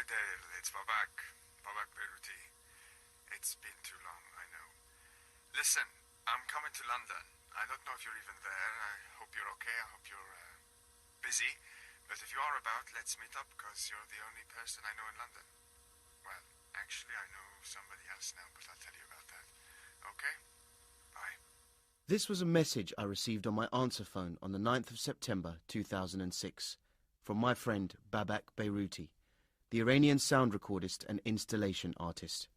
Dale. It's Babak. Babak Beiruti. It's been too long, I know. Listen, I'm coming to London. I don't know if you're even there. I hope you're okay. I hope you're busy. But if you are about, let's meet up, because you're the only person I know in London. Well, actually, I know somebody else now, but I'll tell you about that. Okay? Bye. This was a message I received on my answer phone on the 9th of September 2006 from my friend Babak Beiruti, the Iranian sound recordist and installation artist.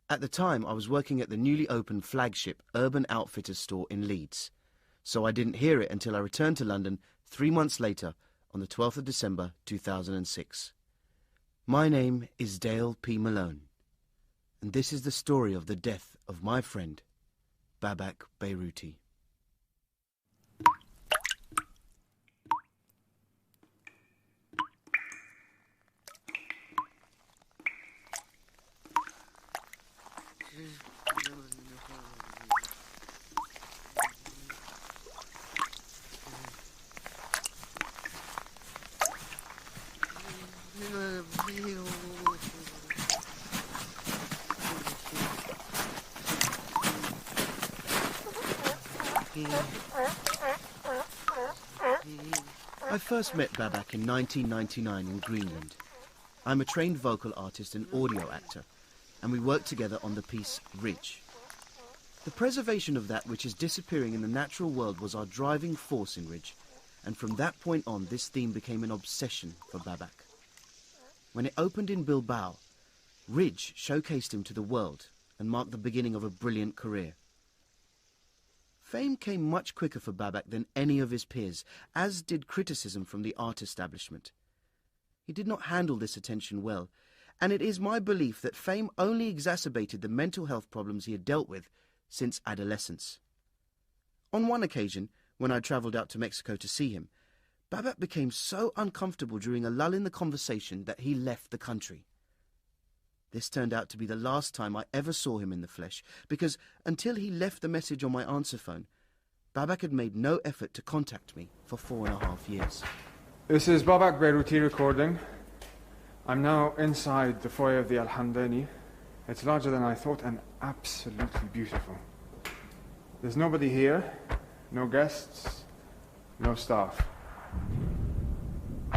At the time, I was working at the newly opened flagship Urban Outfitters store in Leeds, so I didn't hear it until I returned to London 3 months later on the 12th of December 2006. My name is Dale P. Malone, and this is the story of the death of my friend, Babak Beiruti. I first met Babak in 1999 in Greenland. I'm a trained vocal artist and audio actor, and we worked together on the piece Ridge. The preservation of that which is disappearing in the natural world was our driving force in Ridge, and from that point on this theme became an obsession for Babak. When it opened in Bilbao, Ridge showcased him to the world and marked the beginning of a brilliant career. Fame came much quicker for Babak than any of his peers, as did criticism from the art establishment. He did not handle this attention well, and it is my belief that fame only exacerbated the mental health problems he had dealt with since adolescence. On one occasion, when I travelled out to Mexico to see him, Babak became so uncomfortable during a lull in the conversation that he left the country. This turned out to be the last time I ever saw him in the flesh, because until he left the message on my answer phone, Babak had made no effort to contact me for 4.5 years. This is Babak Beiruti recording. I'm now inside the foyer of the Al-Hamdani. It's larger than I thought and absolutely beautiful. There's nobody here, no guests, no staff.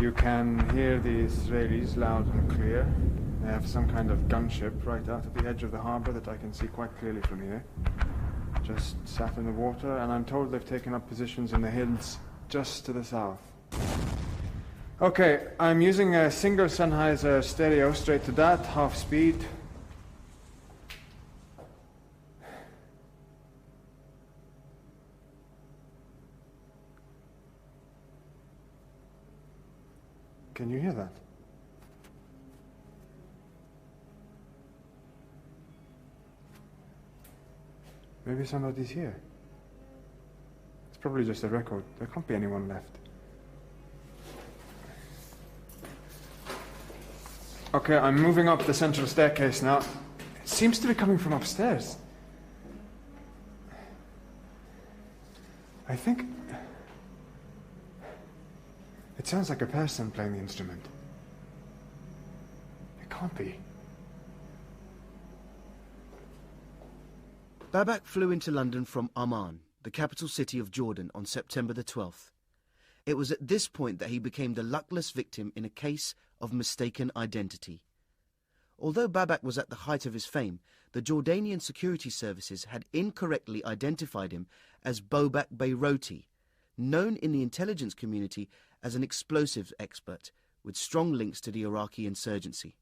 You can hear the Israelis loud and clear. They have some kind of gunship right out at the edge of the harbour that I can see quite clearly from here. Just sat in the water, and I'm told they've taken up positions in the hills just to the south. Okay, I'm using a single Sennheiser stereo straight to that, half speed. Can you hear that? Maybe somebody's here. It's probably just a record. There can't be anyone left. Okay, I'm moving up the central staircase now. It seems to be coming from upstairs. I think... it sounds like a person playing the instrument. It can't be. Babak flew into London from Amman, the capital city of Jordan, on September the 12th. It was at this point that he became the luckless victim in a case of mistaken identity. Although Babak was at the height of his fame, the Jordanian security services had incorrectly identified him as Babak Beiruti, known in the intelligence community as an explosives expert with strong links to the Iraqi insurgency.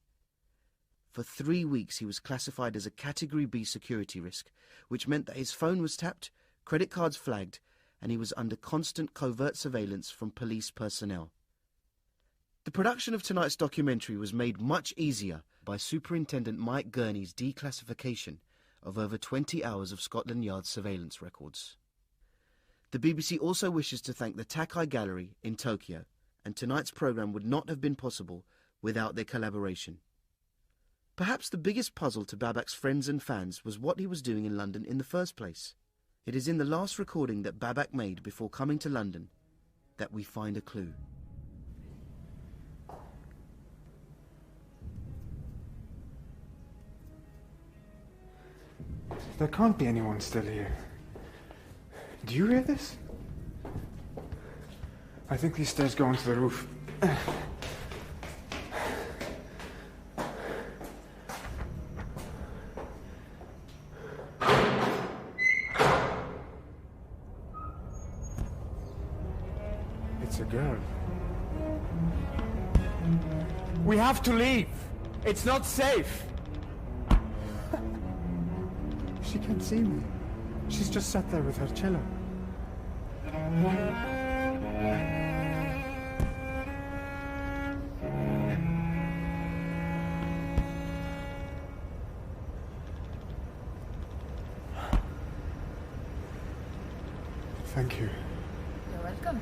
For 3 weeks he was classified as a Category B security risk, which meant that his phone was tapped, credit cards flagged, and he was under constant covert surveillance from police personnel. The production of tonight's documentary was made much easier by Superintendent Mike Gurney's declassification of over 20 hours of Scotland Yard surveillance records. The BBC also wishes to thank the Takai Gallery in Tokyo, and tonight's programme would not have been possible without their collaboration. Perhaps the biggest puzzle to Babak's friends and fans was what he was doing in London in the first place. It is in the last recording that Babak made before coming to London that we find a clue. There can't be anyone still here. Do you hear this? I think these stairs go onto the roof. It's a girl. We have to leave. It's not safe. She can't see me. She's just sat there with her cello. Thank you. You're welcome.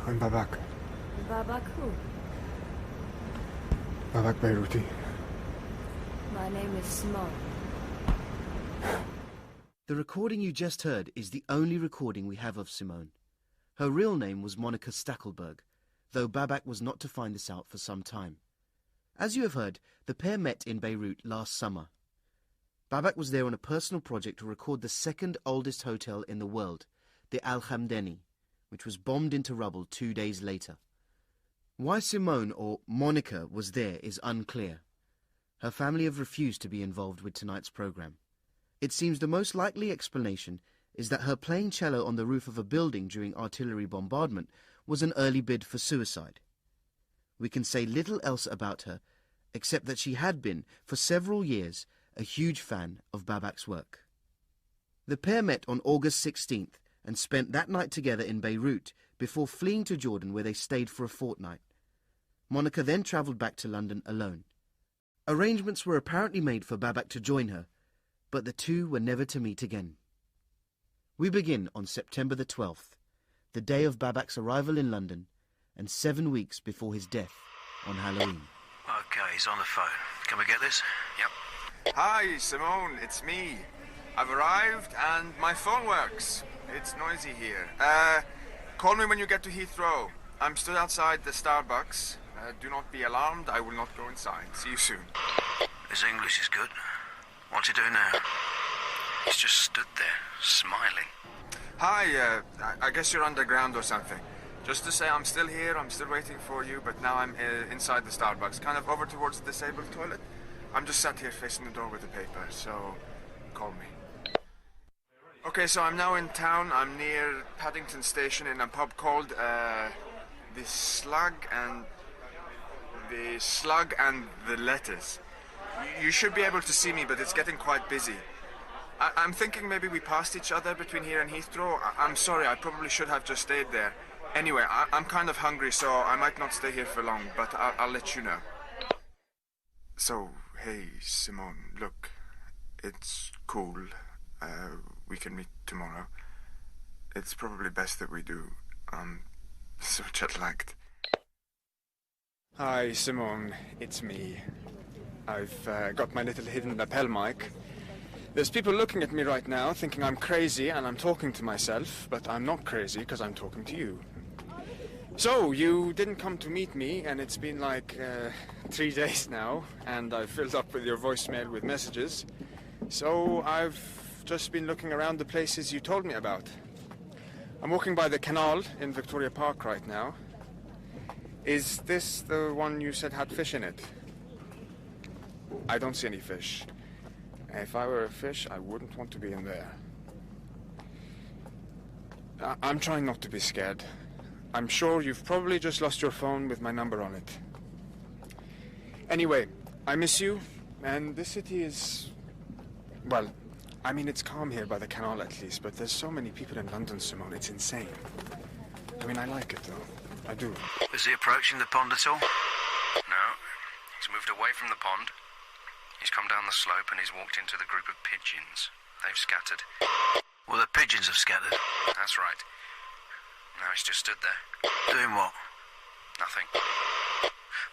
I'm Babak. Babak who? Babak Beiruti. My name is Simone. The recording you just heard is the only recording we have of Simone. Her real name was Monica Stackelberg, though Babak was not to find this out for some time. As you have heard, the pair met in Beirut last summer. Babak was there on a personal project to record the second oldest hotel in the world, the Al Hamdani, which was bombed into rubble 2 days later. Why Simone, or Monica, was there is unclear. Her family have refused to be involved with tonight's program. It seems the most likely explanation is that her playing cello on the roof of a building during artillery bombardment was an early bid for suicide. We can say little else about her, except that she had been, for several years, a huge fan of Babak's work. The pair met on August 16th and spent that night together in Beirut before fleeing to Jordan, where they stayed for a fortnight. Monica then travelled back to London alone. Arrangements were apparently made for Babak to join her, but the two were never to meet again. We begin on September the 12th, the day of Babak's arrival in London, and 7 weeks before his death on Halloween. Okay, he's on the phone. Can we get this? Yep. Hi, Simone, it's me. I've arrived and my phone works. It's noisy here. Call me when you get to Heathrow. I'm stood outside the Starbucks. Do not be alarmed, I will not go inside. See you soon. His English is good. What's he doing now? He's just stood there, smiling. Hi, I guess you're underground or something. Just to say I'm still here, I'm still waiting for you, but now I'm inside the Starbucks, kind of over towards the disabled toilet. I'm just sat here facing the door with the paper, so call me. Okay, so I'm now in town. I'm near Paddington Station in a pub called The Slug and the Lettuce. You should be able to see me, but it's getting quite busy. I'm thinking maybe we passed each other between here and Heathrow. I'm sorry, I probably should have just stayed there. Anyway, I'm kind of hungry, so I might not stay here for long, but I'll let you know. So, hey, Simone, look, it's cool. We can meet tomorrow. It's probably best that we do. I'm so jet-lagged. Hi, Simone, it's me. I've got my little hidden lapel mic. There's people looking at me right now thinking I'm crazy and I'm talking to myself, but I'm not crazy because I'm talking to you. So, you didn't come to meet me, and it's been like 3 days now, and I've filled up with your voicemail with messages. So, I've just been looking around the places you told me about. I'm walking by the canal in Victoria Park right now. Is this the one you said had fish in it? I don't see any fish. If I were a fish, I wouldn't want to be in there. I'm trying not to be scared. I'm sure you've probably just lost your phone with my number on it. Anyway, I miss you, and this city is... well, I mean, it's calm here by the canal at least, but there's so many people in London, Simone, it's insane. I mean, I like it, though. I do. Is he approaching the pond at all? No. He's moved away from the pond. He's come down the slope and he's walked into the group of pigeons. They've scattered. Well, the pigeons have scattered. That's right. Now he's just stood there. Doing what? Nothing.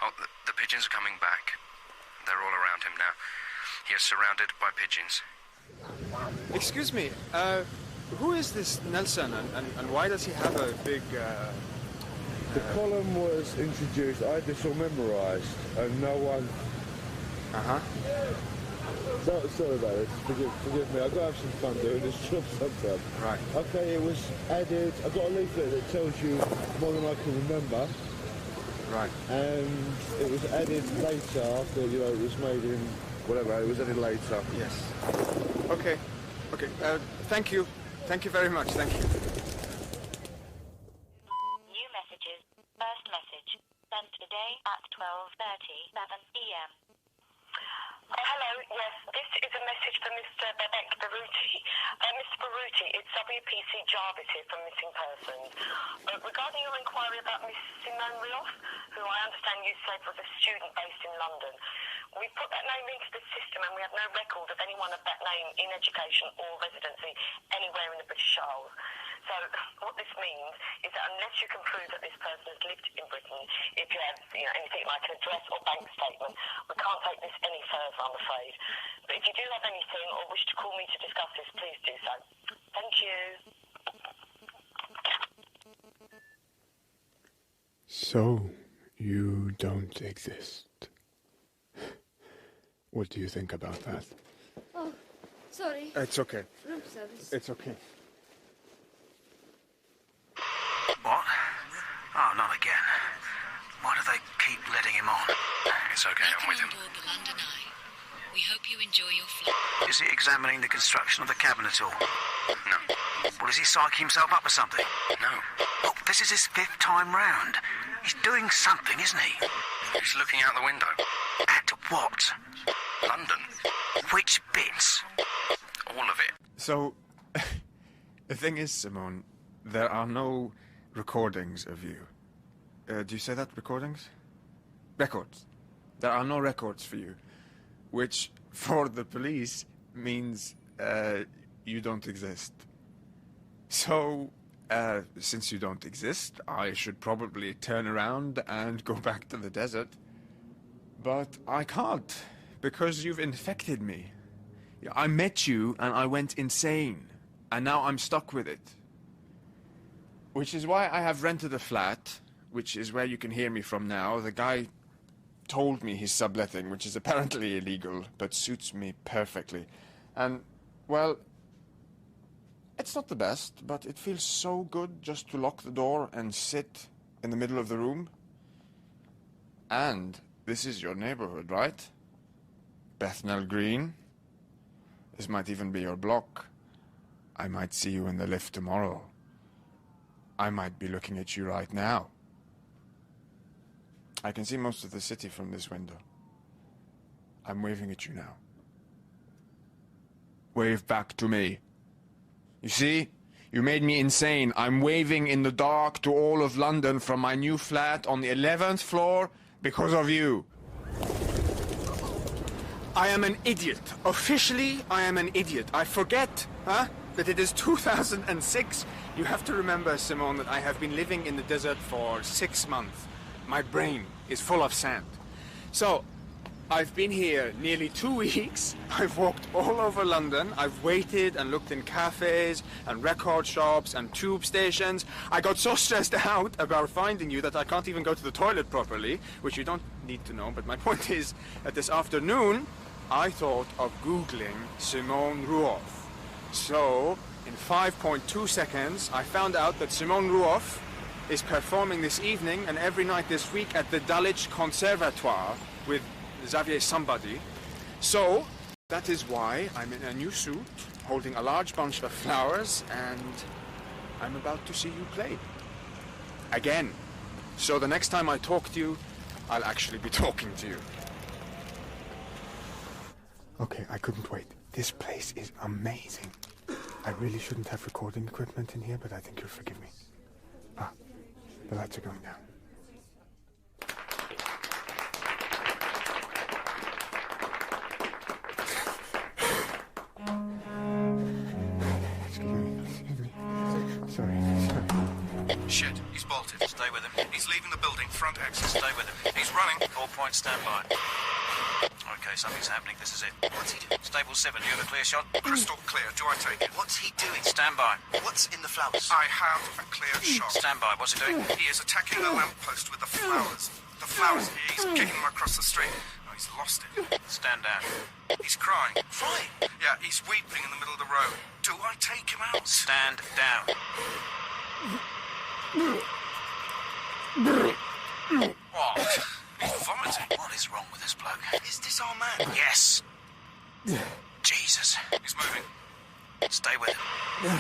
Oh, the pigeons are coming back. They're all around him now. He is surrounded by pigeons. Excuse me, who is this Nelson, and why does he have a big, The column was introduced, I had this all memorised, and no one Uh-huh. So, sorry about this. Forgive me. I've got to have some fun doing this job sometimes. Right. Okay, it was added. I've got a leaflet that tells you more than I can remember. Right. And it was added later after, you know, it was made in... Whatever, it was added later. Yes. Okay. Okay. Thank you. Thank you very much. Thank you. New messages. First message. Sent today at 12:37 p.m. Hello, yes, this is a message for Mr. Babek Baruti. Mr. Baruti, it's WPC Jarvis here from Missing Persons. Regarding your inquiry about Miss Simone Rioff, who I understand you said was a student based in London, we put that name into the system and we have no record of anyone of that name in education or residency anywhere in the British Isles. So what this means is that unless you can prove that this person has lived in Britain, if you have anything like an address or bank statement, we can't take this any further, I'm afraid. But if you do have anything or wish to call me to discuss this, please do so. Thank you. So, you don't exist. What do you think about that? Oh, sorry. It's okay. Room service. It's okay. What? Oh, not again. Why do they keep letting him on? It's okay, I'm with him. Welcome on board the London Eye. We hope you enjoy your flight. Is he examining the construction of the cabin at all? No. Well, is he psyching himself up or something? No. Well, this is his 5th time round. He's doing something, isn't he? He's looking out the window. At what? London. Which bits? All of it. So, the thing is, Simone, there are no recordings of you. Do you say that? Recordings? Records. There are no records for you. Which, for the police, means you don't exist. So, since you don't exist, I should probably turn around and go back to the desert. But I can't, because you've infected me. I met you and I went insane, and now I'm stuck with it. Which is why I have rented a flat, which is where you can hear me from now. The guy told me he's subletting, which is apparently illegal, but suits me perfectly. And, well, it's not the best, but it feels so good just to lock the door and sit in the middle of the room. And this is your neighborhood, right? Bethnal Green. This might even be your block. I might see you in the lift tomorrow. I might be looking at you right now. I can see most of the city from this window. I'm waving at you now. Wave back to me. You see? You made me insane. I'm waving in the dark to all of London from my new flat on the 11th floor because of you. I am an idiot. Officially, I am an idiot. I forget, that it is 2006. You have to remember, Simone, that I have been living in the desert for 6 months. My brain is full of sand. So, I've been here nearly 2 weeks. I've walked all over London. I've waited and looked in cafes and record shops and tube stations. I got so stressed out about finding you that I can't even go to the toilet properly, which you don't need to know. But my point is that this afternoon, I thought of Googling Simone Rioff. So, in 5.2 seconds, I found out that Simone Rioff is performing this evening and every night this week at the Dulwich Conservatoire with Xavier somebody. So, that is why I'm in a new suit, holding a large bunch of flowers, and I'm about to see you play. Again. So the next time I talk to you, I'll actually be talking to you. Okay, I couldn't wait. This place is amazing. I really shouldn't have recording equipment in here, but I think you'll forgive me. The lights are going down. Excuse me. Sorry. Shit, he's bolted. Stay with him. He's leaving the building, front exit. Stay with him. He's running. 4 points, stand by. Okay, something's happening. This is it. What's he doing? Stable 7, you have a clear shot? Crystal clear. Do I take it? What's he doing? Stand by. What's in the flowers? I have a clear shot. Stand by. What's he doing? He is attacking the lamppost with the flowers. The flowers. He's kicking them across the street. He's lost it. Stand down. He's crying. Crying? Yeah, he's weeping in the middle of the road. Do I take him out? Stand down. What? He's vomiting. What is wrong with this bloke? Is this our man? Yes. Jesus. He's moving. Stay with him.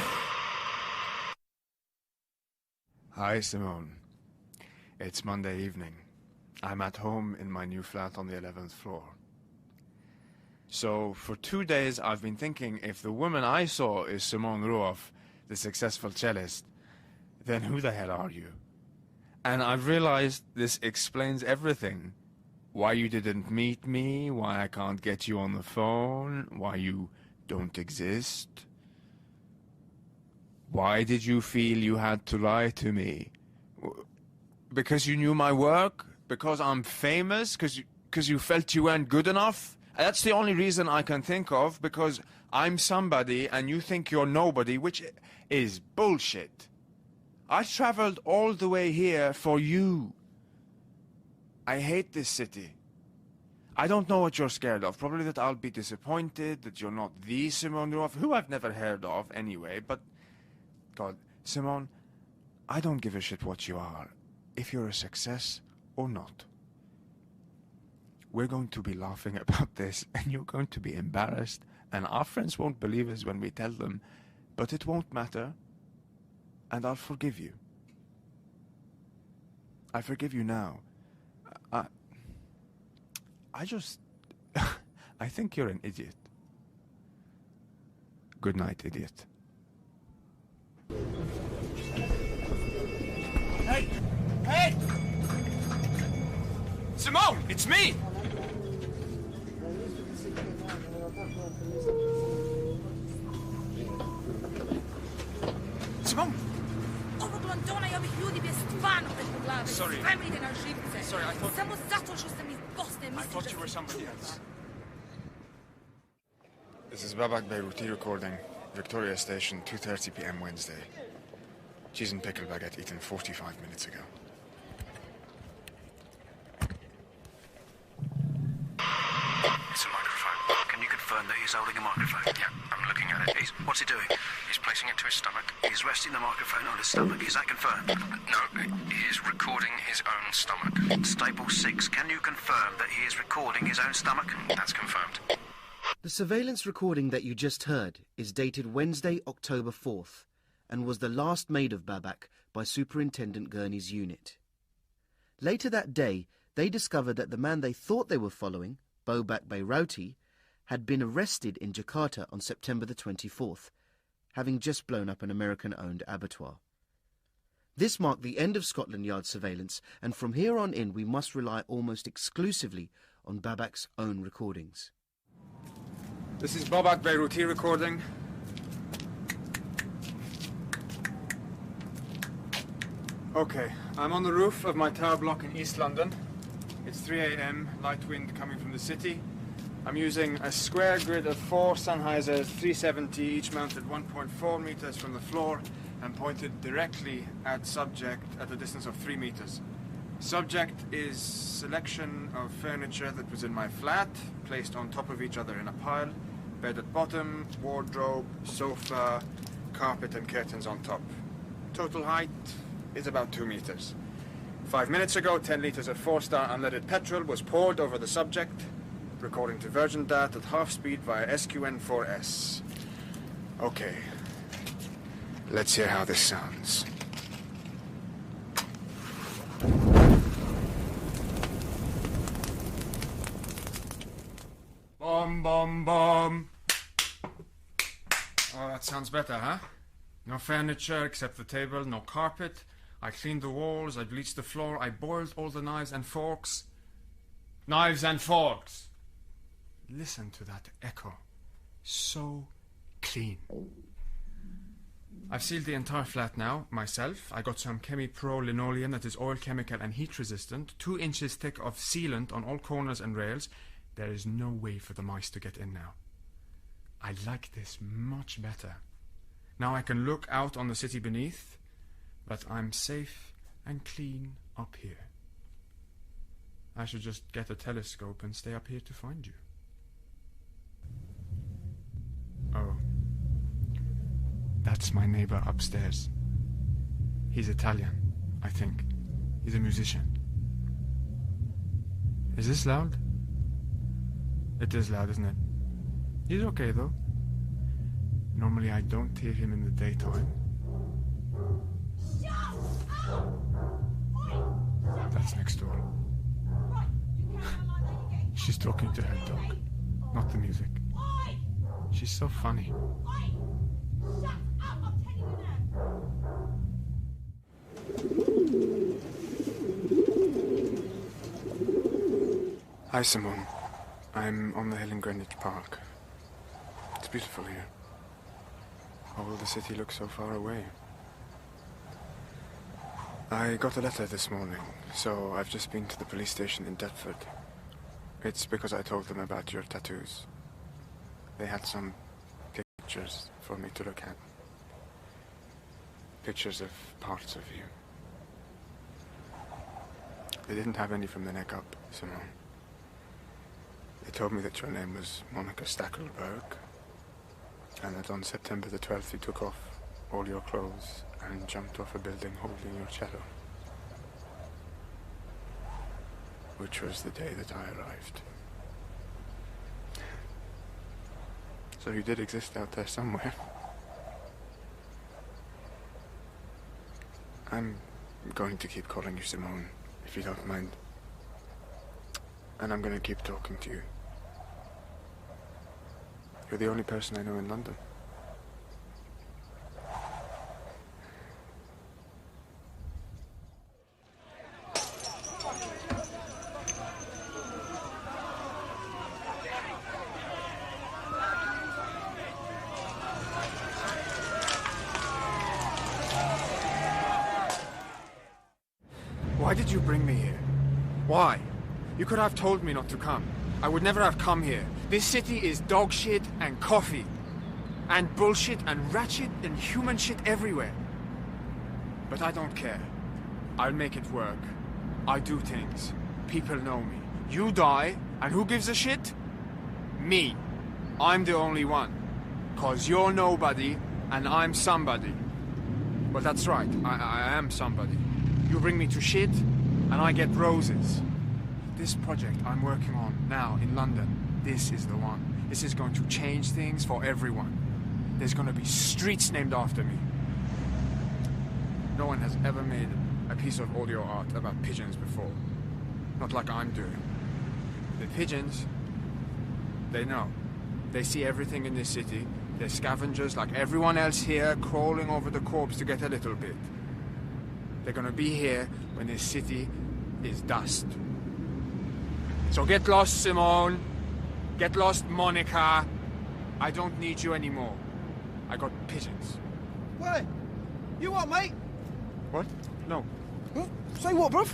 Hi, Simone. It's Monday evening. I'm at home in my new flat on the 11th floor. So, for 2 days I've been thinking if the woman I saw is Simone Ruoff, the successful cellist, then who the hell are you? And I've realized this explains everything. Why you didn't meet me, why I can't get you on the phone, why you don't exist. Why did you feel you had to lie to me? Because you knew my work? Because I'm famous? Because you felt you weren't good enough? That's the only reason I can think of, because I'm somebody and you think you're nobody, which is bullshit. I traveled all the way here for you. I hate this city. I don't know what you're scared of. Probably that I'll be disappointed, that you're not the Simone Ruoff, who I've never heard of anyway, but... God, Simone, I don't give a shit what you are, if you're a success or not. We're going to be laughing about this, and you're going to be embarrassed, and our friends won't believe us when we tell them, but it won't matter, and I'll forgive you. I forgive you now. I just... I think you're an idiot. Good night, idiot. Hey! Hey! Simone, it's me! Simone! Oglądona ja bych ljudi bez stvarno prepoglave. Sorry. Spremite na živce. Sorry, I thought... Samo zato što sam iz Bosne I mislila thought you were somebody else. This is Babak Beiruti recording. Victoria Station, 2:30 p.m. Wednesday. Cheese and pickle baguette eaten 45 minutes ago. It's a microphone. Can you confirm that he's holding a microphone? Yeah, I'm looking at it. What's he doing? He's placing it to his stomach. He's resting the microphone on his stomach. Is that confirmed? No, he is recording his own stomach. Stable 6, can you confirm that he is recording his own stomach? That's confirmed. The surveillance recording that you just heard is dated Wednesday, October 4th, and was the last made of Babak by Superintendent Gurney's unit. Later that day, they discovered that the man they thought they were following, Babak Beiruti, had been arrested in Jakarta on September the 24th, having just blown up an American-owned abattoir. This marked the end of Scotland Yard surveillance, and from here on in we must rely almost exclusively on Babak's own recordings. This is Babak Beiruti recording. Okay, I'm on the roof of my tower block in East London. It's 3 a.m., light wind coming from the city. I'm using a square grid of 4 Sennheiser 370, each mounted 1.4 meters from the floor and pointed directly at subject at a distance of 3 meters. Subject is selection of furniture that was in my flat, placed on top of each other in a pile. Bed at bottom, wardrobe, sofa, carpet and curtains on top. Total height is about 2 meters. 5 minutes ago, 10 liters of 4-star unleaded petrol was poured over the subject, recording to Virgin DAT at half speed via SQN4S. Okay. Let's hear how this sounds. Bomb, bomb, bomb. Oh, that sounds better, huh? No furniture except the table, no carpet. I cleaned the walls, I bleached the floor, I boiled all the knives and forks. Knives and forks! Listen to that echo. So clean. I've sealed the entire flat now, myself. I got some Chemi-Pro linoleum that is oil, chemical and heat resistant, 2 inches thick of sealant on all corners and rails. There is no way for the mice to get in now. I like this much better. Now I can look out on the city beneath, but I'm safe and clean up here. I should just get a telescope and stay up here to find you. Oh. That's my neighbor upstairs. He's Italian, I think. He's a musician. Is this loud? It is loud, isn't it? He's okay, though. Normally I don't hear him in the daytime. That's next door. She's talking to her dog, not the music. She's so funny. Hi, Simone. I'm on the hill in Greenwich Park. It's beautiful here. All the city looks so far away. I got a letter this morning, so I've just been to the police station in Deptford. It's because I told them about your tattoos. They had some pictures for me to look at. Pictures of parts of you. They didn't have any from the neck up, Simone. They told me that your name was Monica Stackelberg, and that on September the 12th you took off all your clothes and jumped off a building holding your cello. Which was the day that I arrived. So you did exist out there somewhere. I'm going to keep calling you Simone, if you don't mind. And I'm going to keep talking to you. You're the only person I know in London. Why did you bring me here? Why? You could have told me not to come. I would never have come here. This city is dog shit and coffee. And bullshit and rat shit and human shit everywhere. But I don't care. I'll make it work. I do things. People know me. You die, and who gives a shit? Me. I'm the only one. 'Cause you're nobody, and I'm somebody. Well, that's right. I am somebody. You bring me to shit, and I get roses. This project I'm working on now in London, this is the one. This is going to change things for everyone. There's going to be streets named after me. No one has ever made a piece of audio art about pigeons before. Not like I'm doing. The pigeons, they know. They see everything in this city. They're scavengers like everyone else here, crawling over the corpse to get a little bit. They're going to be here when this city is dust. So get lost, Simone. Get lost, Monica. I don't need you anymore. I got pigeons. Wait, you what, mate? What? No. Huh? Say what, bruv?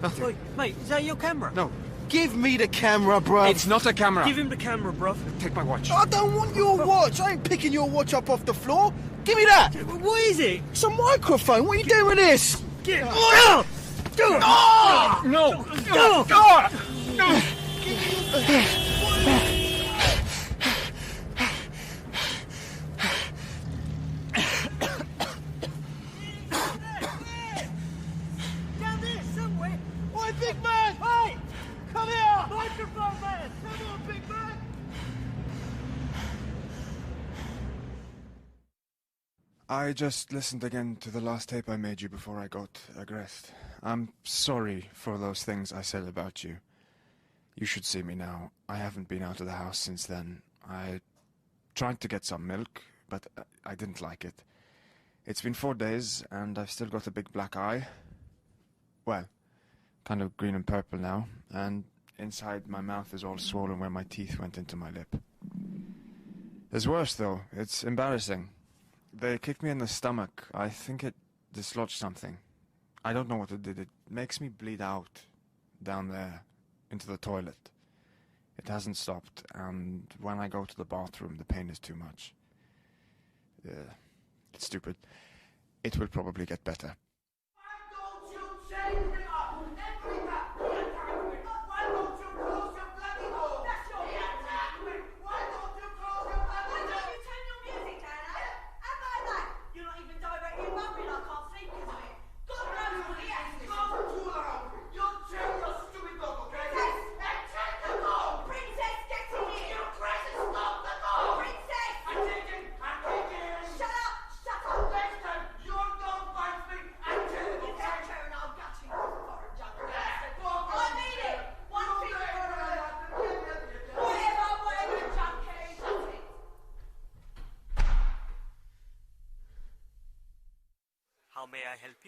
Nothing. Wait, mate, is that your camera? No. Give me the camera, bruv. It's not a camera. Give him the camera, bruv. Take my watch. I don't want your watch. I ain't picking your watch up off the floor. Give me that. What is it? It's a microphone. What are you doing with this? Get Oh! Oh! No! No! Down there somewhere. Oi, big man! Hey! Come here! Microphone man! Come on, big man! I just listened again to the last tape I made you before I got aggressed. I'm sorry for those things I said about you. You should see me now. I haven't been out of the house since then. I tried to get some milk, but I didn't like it. It's been 4 days, and I've still got a big black eye. Well, kind of green and purple now, and inside my mouth is all swollen where my teeth went into my lip. There's worse, though. It's embarrassing. They kicked me in the stomach. I think it dislodged something. I don't know what it did. It makes me bleed out down there into the toilet. It hasn't stopped, and when I go to the bathroom, the pain is too much. It's stupid. It will probably get better.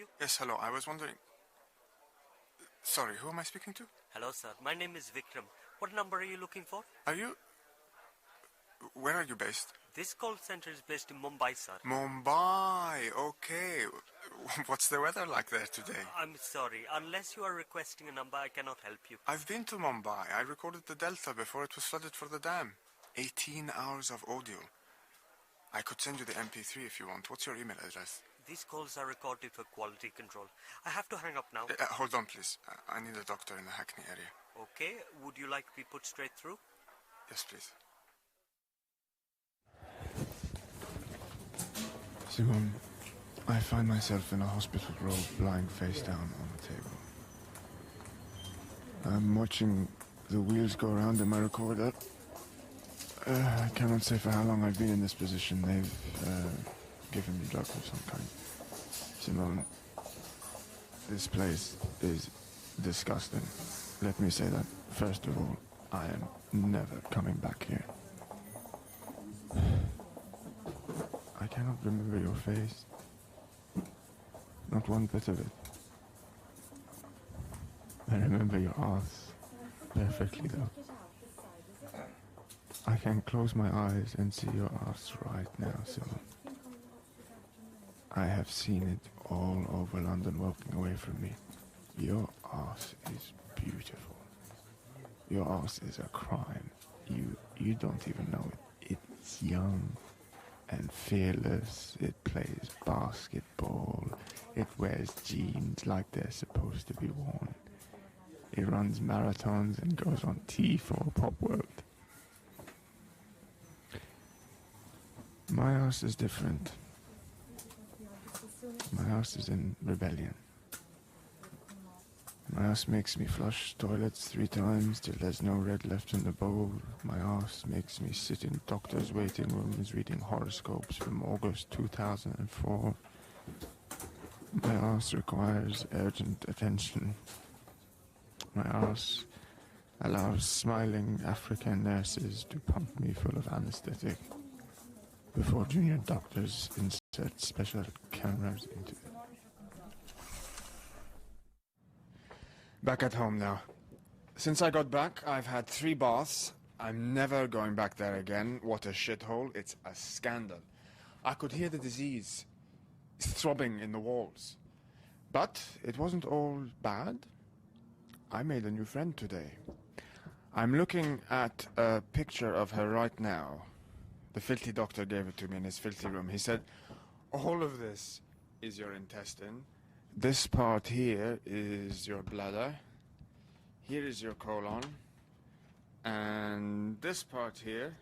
you? Yes, hello. I was wondering... Sorry, who am I speaking to? Hello, sir. My name is Vikram. What number are you looking for? Are you... Where are you based? This call center is based in Mumbai, sir. Mumbai, okay. What's the weather like there today? I'm sorry. Unless you are requesting a number, I cannot help you. I've been to Mumbai. I recorded the Delta before it was flooded for the dam. 18 hours of audio. I could send you the MP3 if you want. What's your email address? These calls are recorded for quality control. I have to hang up now. Hold on, please. I need a doctor in the Hackney area. Okay. Would you like to be put straight through? Yes, please. Simone, I find myself in a hospital robe, lying face down on the table. I'm watching the wheels go around in my recorder. I cannot say for how long I've been in this position. They've given me drugs of some kind. Simone, this place is disgusting. Let me say that. First of all, I am never coming back here. I cannot remember your face. Not one bit of it. I remember your arse perfectly, though. I can close my eyes and see your arse right now, Simone. I have seen it all over London walking away from me. Your arse is beautiful. Your arse is a crime. You don't even know it. It's young and fearless. It plays basketball. It wears jeans like they're supposed to be worn. It runs marathons and goes on T4 Pop World. My house is different. My house is in rebellion. My house makes me flush toilets 3 times till there's no red left in the bowl. My house makes me sit in doctors' waiting rooms reading horoscopes from August 2004. My house requires urgent attention. My house allows smiling African nurses to pump me full of anesthetic before junior doctors insert special cameras into it. Back at home now. Since I got back, I've had 3 baths. I'm never going back there again. What a shithole. It's a scandal. I could hear the disease throbbing in the walls. But it wasn't all bad. I made a new friend today. I'm looking at a picture of her right now. The filthy doctor gave it to me in his filthy room. He said, all of this is your intestine. This part here is your bladder. Here is your colon. And this part here,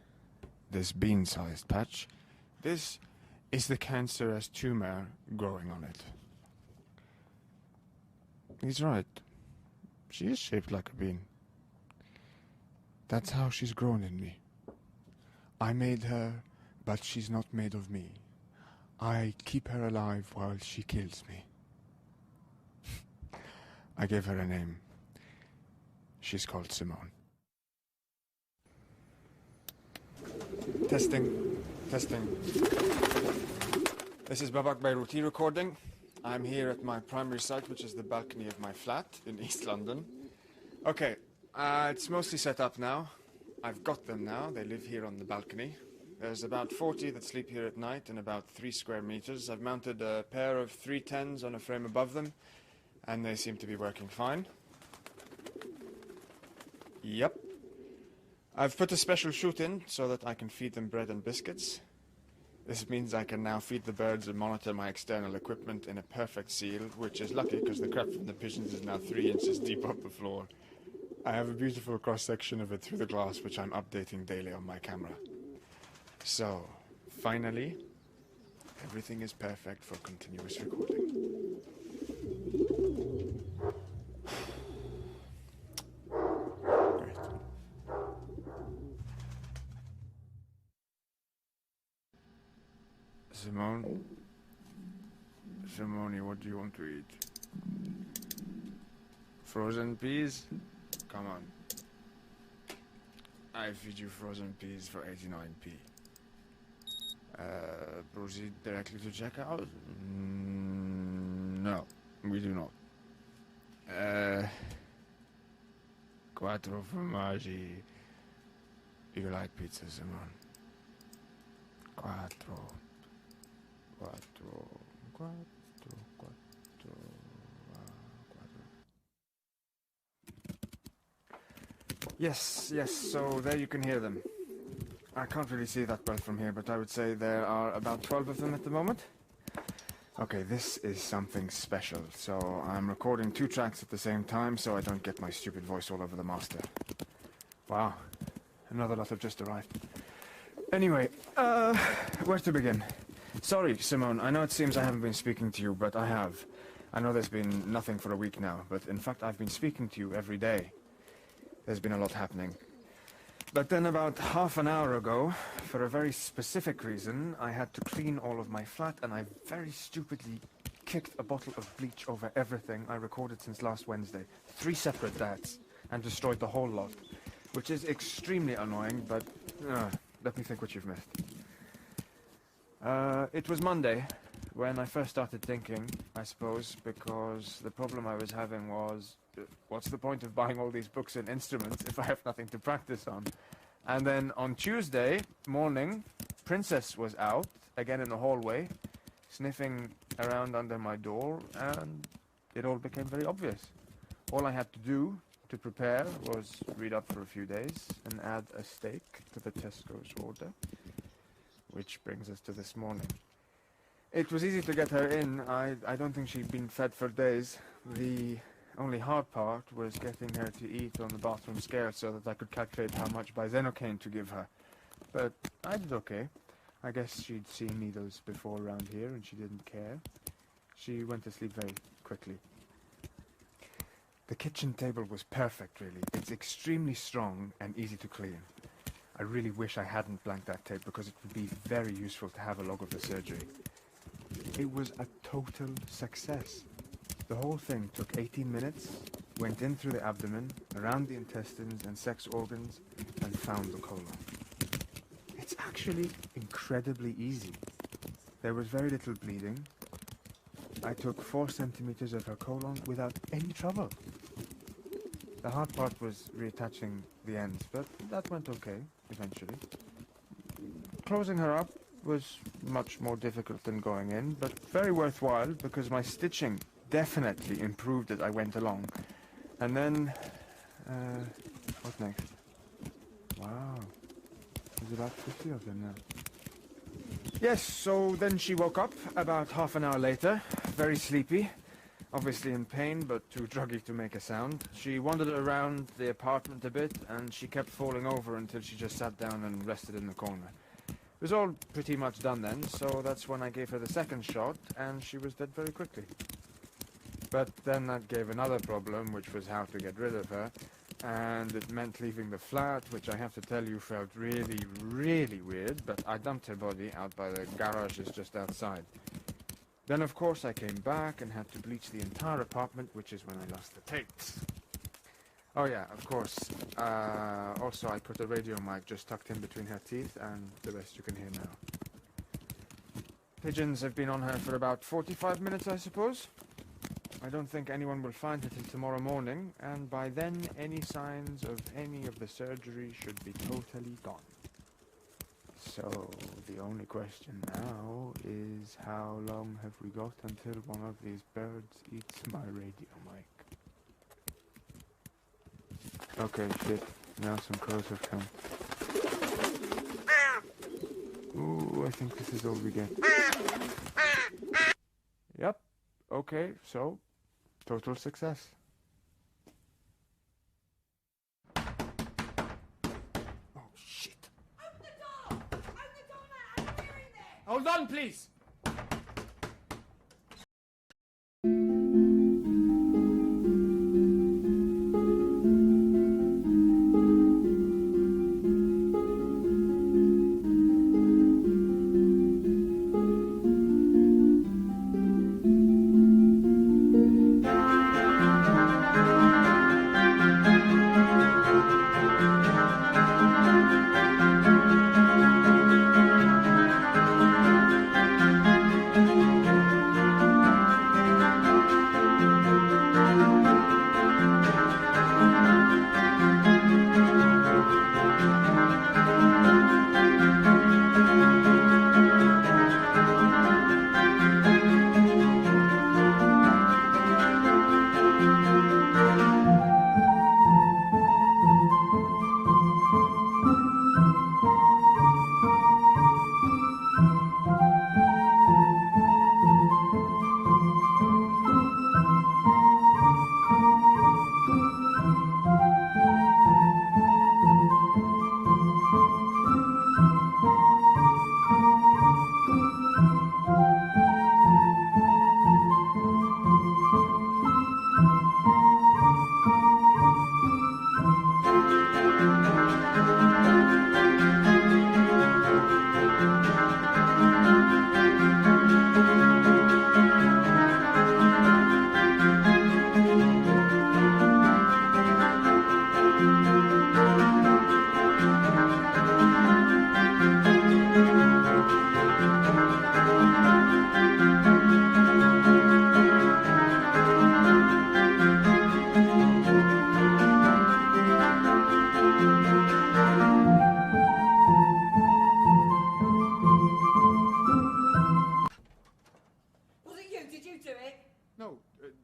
this bean-sized patch, this is the cancerous tumor growing on it. He's right. She is shaped like a bean. That's how she's grown in me. I made her, but she's not made of me. I keep her alive while she kills me. I gave her a name. She's called Simone. Testing. This is Babak Beiruti recording. I'm here at my primary site, which is the balcony of my flat in East London. Okay, it's mostly set up now. I've got them now. They live here on the balcony. There's about 40 that sleep here at night in about 3 square meters. I've mounted a pair of 310s on a frame above them, and they seem to be working fine. Yep. I've put a special chute in so that I can feed them bread and biscuits. This means I can now feed the birds and monitor my external equipment in a perfect seal, which is lucky because the crap from the pigeons is now 3 inches deep up the floor. I have a beautiful cross-section of it through the glass, which I'm updating daily on my camera. So, finally, everything is perfect for continuous recording. Great. Simone, what do you want to eat? Frozen peas? Come on. I feed you frozen peas for 89p. Proceed directly to checkout? No. we do not. Quattro formaggi. You like pizza, Simon? Quattro. Yes, so there you can hear them. I can't really see that well from here, but I would say there are about 12 of them at the moment. Okay, this is something special, so I'm recording 2 tracks at the same time so I don't get my stupid voice all over the master. Wow, another lot have just arrived. Anyway, where to begin? Sorry, Simone, I know it seems I haven't been speaking to you, but I have. I know there's been nothing for a week now, but in fact I've been speaking to you every day. There's been a lot happening. But then about half an hour ago, for a very specific reason, I had to clean all of my flat, and I very stupidly kicked a bottle of bleach over everything I recorded since last Wednesday. 3 separate dads, and destroyed the whole lot. Which is extremely annoying, but let me think what you've missed. It was Monday when I first started thinking, I suppose, because the problem I was having was, what's the point of buying all these books and instruments if I have nothing to practice on? And then on Tuesday morning, Princess was out, again in the hallway, sniffing around under my door, and it all became very obvious. All I had to do to prepare was read up for a few days and add a steak to the Tesco's order. Which brings us to this morning. It was easy to get her in. I don't think she'd been fed for days. The only hard part was getting her to eat on the bathroom scale so that I could calculate how much Bizenocaine to give her. But I did okay. I guess she'd seen needles before around here and she didn't care. She went to sleep very quickly. The kitchen table was perfect, really. It's extremely strong and easy to clean. I really wish I hadn't blanked that tape because it would be very useful to have a log of the surgery. It was a total success. The whole thing took 18 minutes, went in through the abdomen, around the intestines and sex organs, and found the colon. It's actually incredibly easy. There was very little bleeding. I took 4 centimeters of her colon without any trouble. The hard part was reattaching the ends, but that went okay, eventually. Closing her up was much more difficult than going in, but very worthwhile because my stitching definitely improved as I went along. And then, what next? Wow, there's about 50 of them now. Yes, so then she woke up about half an hour later, very sleepy. Obviously in pain, but too druggy to make a sound. She wandered around the apartment a bit, and she kept falling over until she just sat down and rested in the corner. It was all pretty much done then, so that's when I gave her the second shot, and she was dead very quickly. But then that gave another problem, which was how to get rid of her, and it meant leaving the flat, which I have to tell you felt really, really weird, but I dumped her body out by the garages just outside. Then, of course, I came back and had to bleach the entire apartment, which is when I lost the tapes. Oh yeah, of course. Also, I put a radio mic just tucked in between her teeth, and the rest you can hear now. Pigeons have been on her for about 45 minutes, I suppose. I don't think anyone will find her till tomorrow morning, and by then, any signs of any of the surgery should be totally gone. So, the only question now is how long have we got until one of these birds eats my radio mic? Okay, shit. Now some crows have come. Ooh, I think this is all we get. Yep. Okay, so, total success. Hold on, please!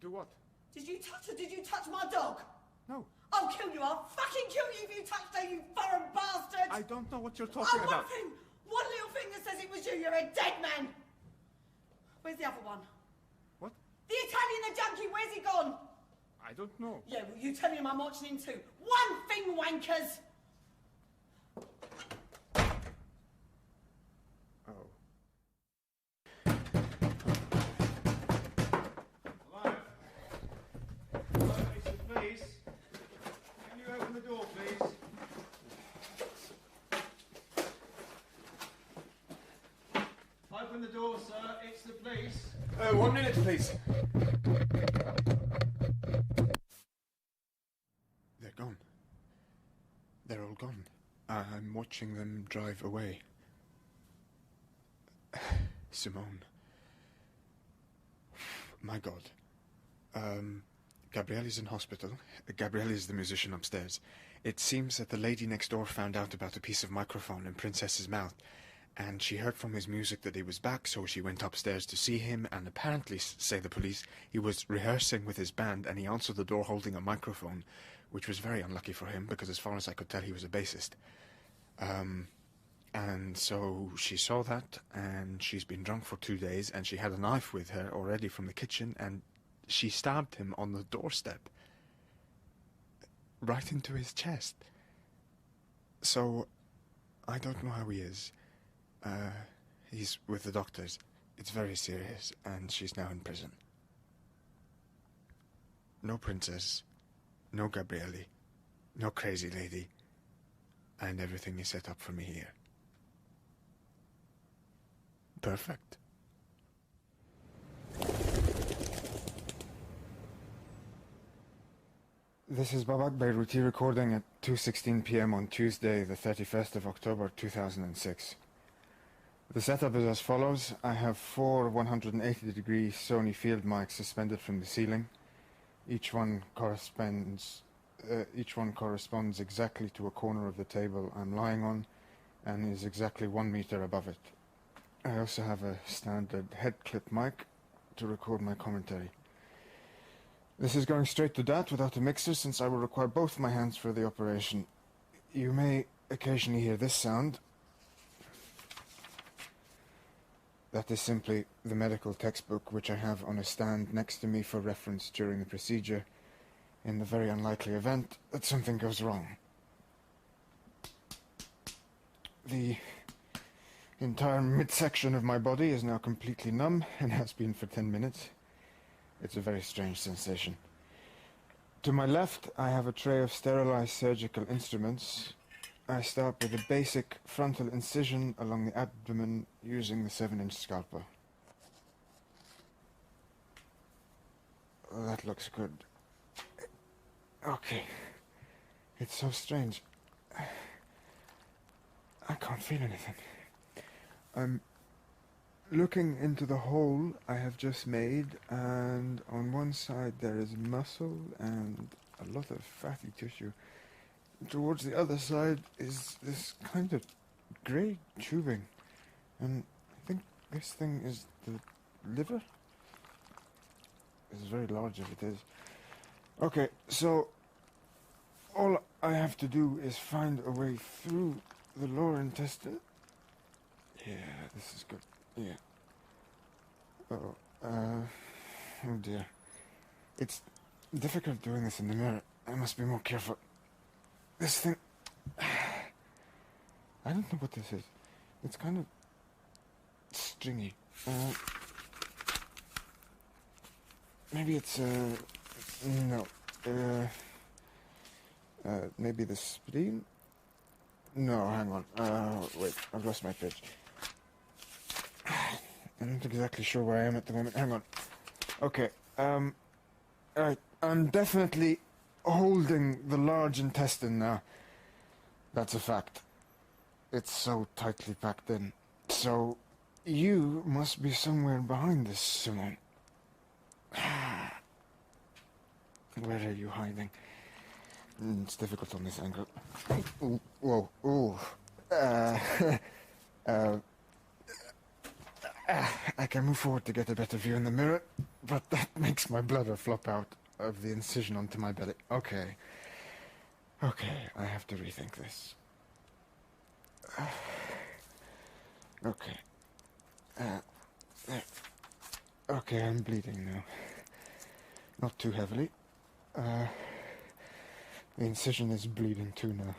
Do what? Did you touch her? Did you touch my dog? No. I'll kill you. I'll fucking kill you if you touched her, you foreign bastard! I don't know what you're talking about. One little thing that says it was you. You're a dead man. Where's the other one? What? The Italian, the junkie, where's he gone? I don't know. Yeah, well, you tell him I'm watching him too. One thing, wankers! Oh. Hello, it's the police. Can you open the door, please? Open the door, sir. It's the police. 1 minute, please. They're gone. They're all gone. I'm watching them drive away. Simone. My God. Gabrielle is in hospital. Gabrielle is the musician upstairs. It seems that the lady next door found out about a piece of microphone in Princess's mouth, and she heard from his music that he was back, so she went upstairs to see him, and apparently, say the police, he was rehearsing with his band, and he answered the door holding a microphone, which was very unlucky for him, because as far as I could tell, he was a bassist. And so she saw that, and she's been drunk for 2 days, and she had a knife with her already from the kitchen, and she stabbed him on the doorstep. Right into his chest. So, I don't know how he is. He's with the doctors. It's very serious, and she's now in prison. No princess, no Gabriele, no crazy lady, and everything is set up for me here. Perfect. This is Babak Beiruti recording at 2:16 p.m. on Tuesday, the 31st of October, 2006. The setup is as follows. I have 4 180-degree Sony field mics suspended from the ceiling. Each one corresponds exactly to a corner of the table I'm lying on and is exactly 1 meter above it. I also have a standard head clip mic to record my commentary. This is going straight to that without a mixer, since I will require both my hands for the operation. You may occasionally hear this sound. That is simply the medical textbook which I have on a stand next to me for reference during the procedure, in the very unlikely event that something goes wrong. The entire midsection of my body is now completely numb and has been for 10 minutes. It's a very strange sensation. To my left, I have a tray of sterilized surgical instruments. I start with a basic frontal incision along the abdomen using the 7-inch scalpel. That looks good. Okay. It's so strange. I can't feel anything. I'm looking into the hole I have just made, and on one side there is muscle and a lot of fatty tissue. Towards the other side is this kind of grey tubing, and I think this thing is the liver? It's very large if it is. Okay, so all I have to do is find a way through the lower intestine. Yeah, this is good. Yeah. Oh dear. It's difficult doing this in the mirror. I must be more careful. This thing... I don't know what this is. It's kind of stringy. Maybe it's, no. Maybe the spleen? No, hang on. Wait, I've lost my page. I'm not exactly sure where I am at the moment. Hang on. Okay, alright. I'm definitely holding the large intestine now. That's a fact. It's so tightly packed in. So, you must be somewhere behind this, Simone. Where are you hiding? It's difficult on this angle. Ooh, whoa, ooh. I can move forward to get a better view in the mirror. but that makes my bladder flop out of the incision onto my belly. Okay. Okay, I have to rethink this. Okay. There. Okay, I'm bleeding now. Not too heavily. The incision is bleeding too now.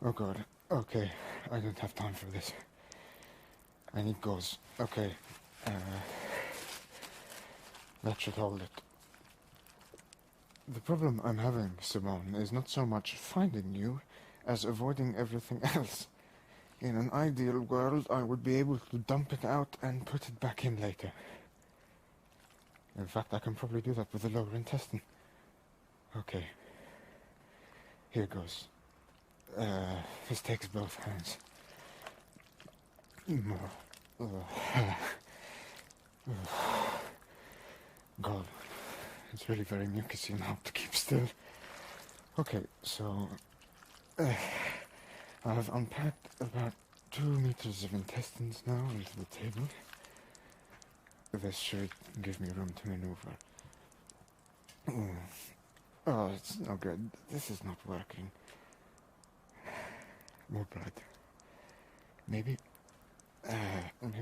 Oh god. Okay, I don't have time for this. I need gauze. Okay. That should hold it. The problem I'm having, Simone, is not so much finding you as avoiding everything else. In an ideal world, I would be able to dump it out and put it back in later. In fact, I can probably do that with the lower intestine. Okay. Here goes. This takes both hands. God, it's really very mucusy now to keep still. Okay, so I've unpacked about 2 meters of intestines now onto the table. This should give me room to maneuver. Oh, it's no good. This is not working. More blood. Maybe...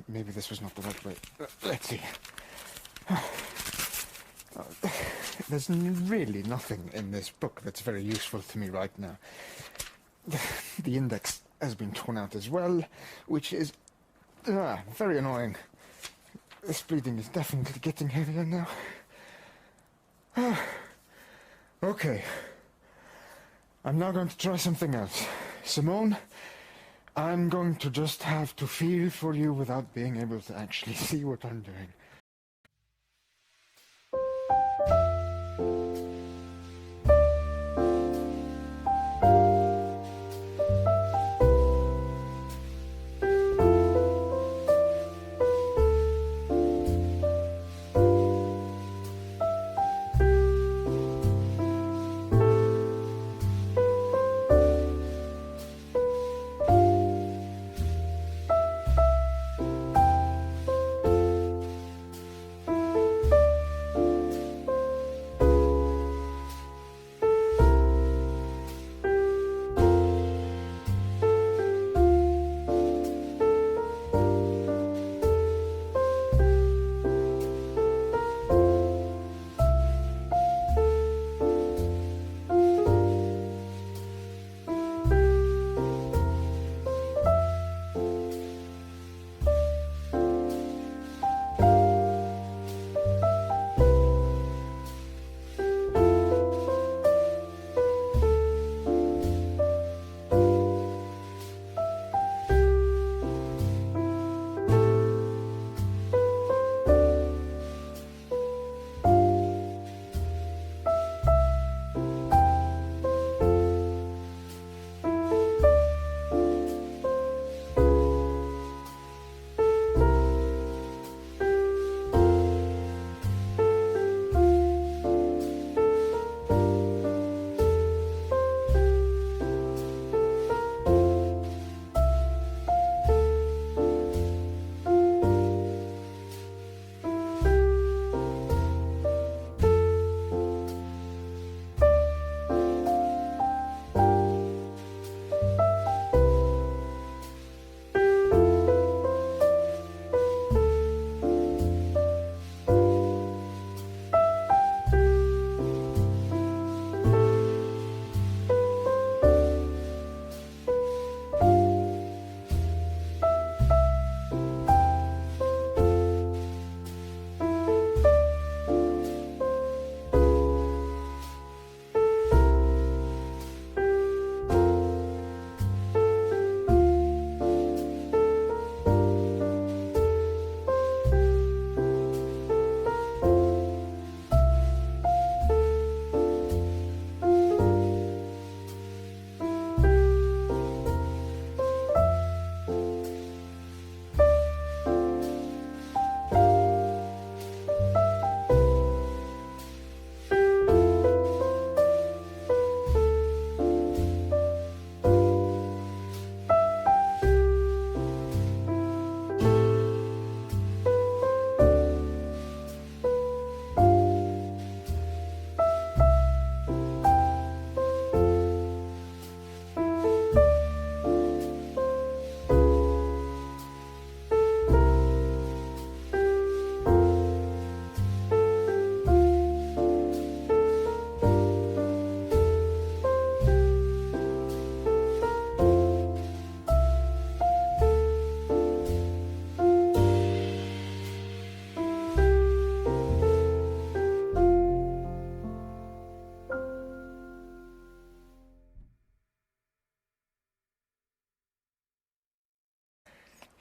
maybe this was not the right way. Let's see. There's really nothing in this book that's very useful to me right now. The index has been torn out as well, which is very annoying. This bleeding is definitely getting heavier now. Okay. I'm now going to try something else. Simone, I'm going to just have to feel for you without being able to actually see what I'm doing.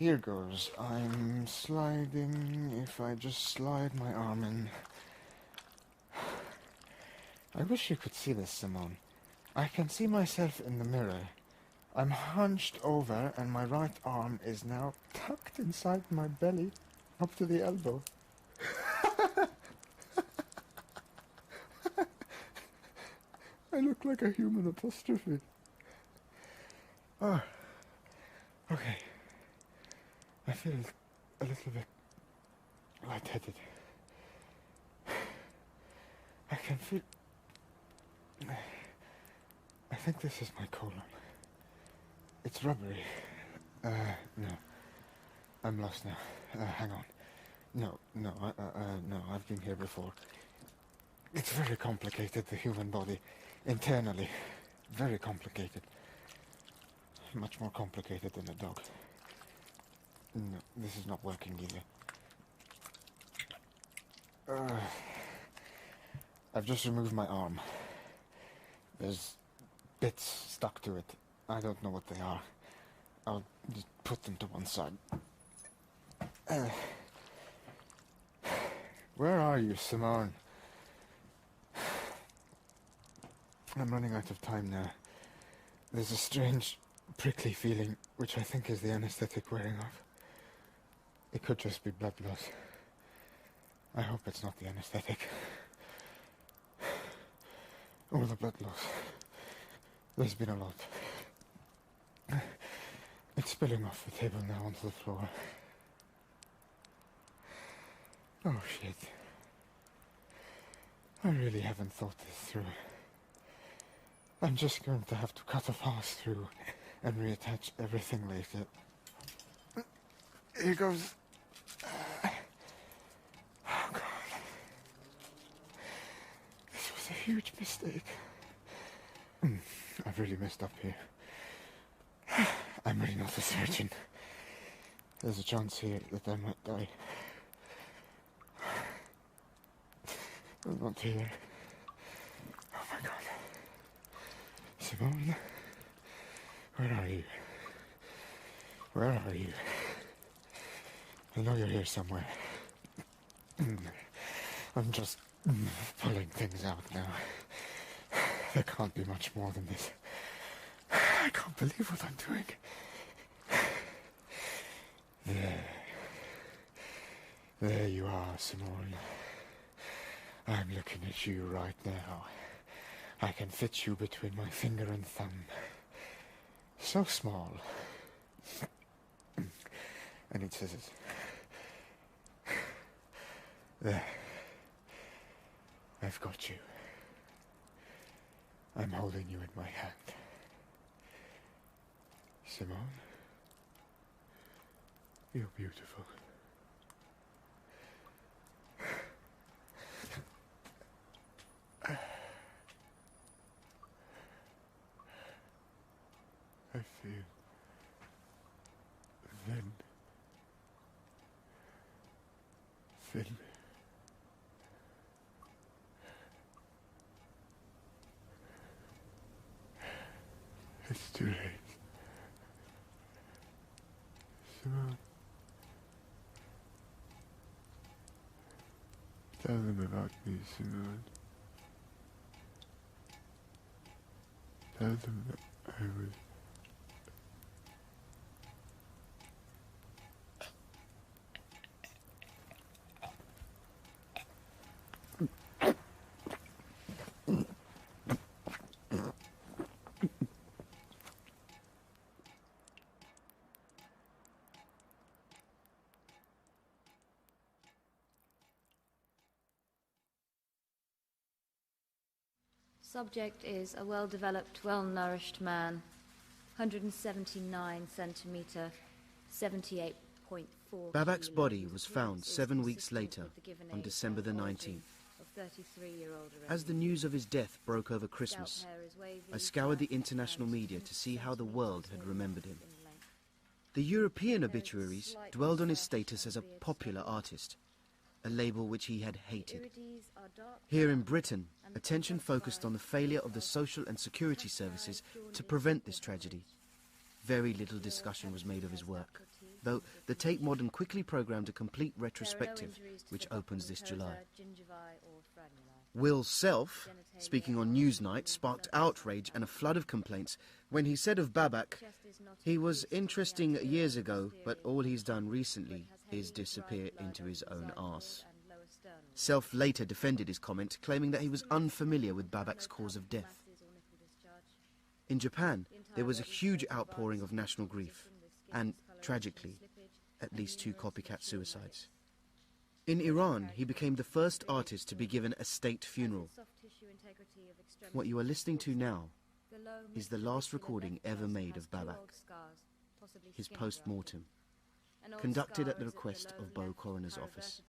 Here goes. I'm sliding. If I just slide my arm in. I wish you could see this, Simone. I can see myself in the mirror. I'm hunched over and my right arm is now tucked inside my belly up to the elbow. I look like a human apostrophe. Oh, okay. I feel a little bit lightheaded. I can feel... I think this is my colon. It's rubbery. No. I'm lost now. Hang on. No, I've been here before. It's very complicated, the human body. Internally. Very complicated. Much more complicated than a dog. No, this is not working either. I've just removed my arm. There's bits stuck to it. I don't know what they are. I'll just put them to one side. Where are you, Simone? I'm running out of time now. There's a strange, prickly feeling, which I think is the anesthetic wearing off. It could just be blood loss. I hope it's not the anesthetic. Or the blood loss. There's been a lot. It's spilling off the table now onto the floor. Oh shit. I really haven't thought this through. I'm just going to have to cut a pass through and reattach everything later. Here goes. Oh God. This was a huge mistake. I've really messed up here. I'm really not a surgeon. There's a chance here that I might die. I'm not here. Oh my God. Simone? Where are you? Where are you? I know you're here somewhere. I'm just pulling things out now. There can't be much more than this. I can't believe what I'm doing. There you are, Simone. I'm looking at you right now. I can fit you between my finger and thumb. So small. I need scissors. There. I've got you. I'm holding you in my hand. Simone, you're beautiful. I feel thin. It's too late. Simone, tell them about me, Simone. Tell them that I was... Subject is a well-developed, well-nourished man, 179 centimetre, 78.4 Babak's body was found 7 weeks later, on December the 19th. As the news of his death broke over Christmas, I scoured the international media to see how the world had remembered him. The European obituaries dwelled on his status as a popular artist, a label which he had hated. Here in Britain, attention focused on the failure of the social and security services to prevent this tragedy. Very little discussion was made of his work. though the Tate Modern quickly programmed a complete retrospective, which opens this July. Will's self, speaking on Newsnight, sparked outrage and a flood of complaints when he said of Babak, "He was interesting years ago, but all he's done recently is disappear into his own arse." Self later defended his comment, claiming that he was unfamiliar with Babak's cause of death. In Japan, there was a huge outpouring of national grief, and, tragically, at least 2 copycat suicides. In Iran, he became the first artist to be given a state funeral. What you are listening to now is the last recording ever made of Babak, his post-mortem, conducted at the request of Bow Coroner's Office.